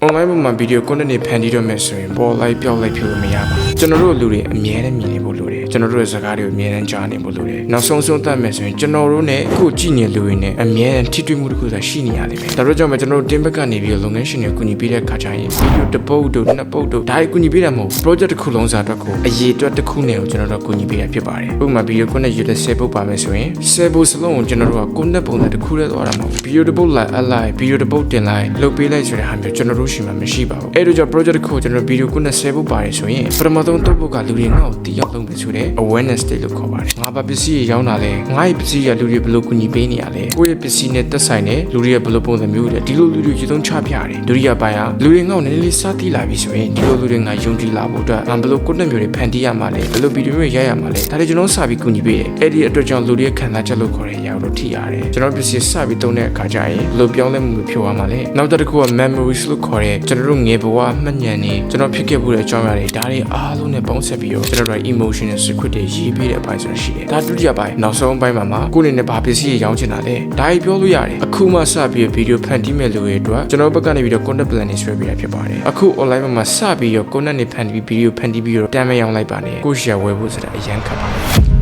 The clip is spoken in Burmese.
online မှာ video content တွေဖန်တီးတော့မယ်ဆိုရင်ပေါ်လိုက်ပြောက်လိုက်ဖြစ်လို့မရပါဘူးကျွန်တော်တို့လူတွေအမြဲတမ်းမြင်နေဖို့လိုတယ်ကျွန်တော်တို့ရဲ့စကားတွေကိုအမြဲတမ်းကြားနေဖို့လိုတယ်နောက်ဆုံးသတ်မယ်ဆိုရင်ကျွန်တော်တို့နဲ့အခုကြည့်နေလူတွေနဲ့အမြဲတမ်းထိတွေ့မှုတစ်ခုသာရှိနေရလိမ့်မယ်ဒါတို့ကြောင့်ကျွန်တော်တို့တင်းဘက်ကနေပြီးလုပ်ငန်းရှင်တွေကိုကူညီပေးတဲ့ခါကျရင် video တစ်ပုတ်တို့နှစ်ပုတ်တို့ဒါတွေကူညီပေးတာမဟုတ် project တစ်ခုလုံးစာအတွက်ကိုအရေးအတွက်တစ်ခုနဲ့ကိုကျွန်တော်တို့ကူညီပေးတာဖြစ်ပါတယ်ဥပမာ video content ရွေးတဲ့10ပုတ်ပါမယ်ဆိုရင်10ပုတ်စလုံးကိုကျွန်တော်တို့ကကိုယ်နဲ့ပုံစံတစ်ခုနဲ့သွားတာမဟုတ် video တစ်ပုတ်လိုက်အလိုက် video တစ်ပုတ်တင်လိုက်လုပ်ပေးလိုက်ဆိုတဲ့ဟာမျိုးကျွန်တော်တို့ရှိမှမရှိပါဘူးအဲ့တို့ကြောင့် project တစ်ခုကိုကျွန်တော် video content 10ပုတ်ပါတယ်ဆိုရင်ပထမဆုံးတော့ပုတ်ကလူတွေငါ့ကိုတည်ရောက်လုပ်မယ်ဆိုတဲ့ awareness state လို့ခေါ်ပါတယ်ငါဘာပစ္စည်းရောင်းတာလဲငါ့ရဲ့ပစ္စည်းကလူတွေဘယ်လိုကူညီပေးနေရလဲကိုယ့်ရဲ့ပစ္စည်းနဲ့သက်ဆိုင်တဲ့လူတွေကဘယ်လိုပုံစံမျိုးလဲဒီလိုလူတွေရေသုံးချပြတယ်ဒုတိယပိုင်းကလူတွေငါ့ကိုနည်းနည်းလေးစသီးလာပြီဆိုရင်ဒီလိုလူတွေငါယုံကြည်လာဖို့အတွက်ငါဘယ်လို content မျိုးတွေဖန်တီးရမှာလဲဘယ်လို video တွေရိုက်ရမှာလဲဒါတွေကျွန်တော်စပြီးကူညီပေးတယ်အဲ့ဒီအတွက်ကြောင့်လူတွေခံစားချက်လို့ခေါ်တဲ့အရာကိုထိရတယ်ကျွန်တော်ပစ္စည်းစပြီးသုံးတဲ့အခါကျရင်ဘယ်လိုပြောင်းလဲမှုဖြစ်သွားမှာလဲနောက်တစ်ခုက memories လို့ခေါ်တဲ့ကျွန်တော်တို့ငယ်ဘဝမှတ်ဉာဏ်တွေကျွန်တော်ဖြစ်ခဲ့မှုတဲ့အကြောင်းအရာတွေဒါတွေအားလုံးနဲ့ပေါင်းစပ်ပြီးတော့ကျွန်တော်တို့ emotional secret တွေရေးပေးတဲ့အပိုင်းဆိုတာရှိတယ်ဒါဒုတိယပိုင်းနောက်ဆုံးပိုင်းမှာကိုယ်အနေနဲ့ဘာပစ္စည်းရောင်းချင်တာလဲဒါကြီးပြောလို့ရတယ်အခုမှစပြီး video ဖန်တီးမဲ့လူတွေအတွက်ကျွန်တော်ဘက်ကနေပြီးတော့ content plan တွေဆွဲပေးတာဖြစ်ပါတယ်အခု online မှာစပြီးတော့ content တွေဖန်တီး video ဖန်တီးပြီးတော့တမ်းမရောင်းလိုက်ပါနဲ့ကိုယ့်ရှယ်ဝယ်ဖို့ဆိုတာအရန်ခက်ပါတယ်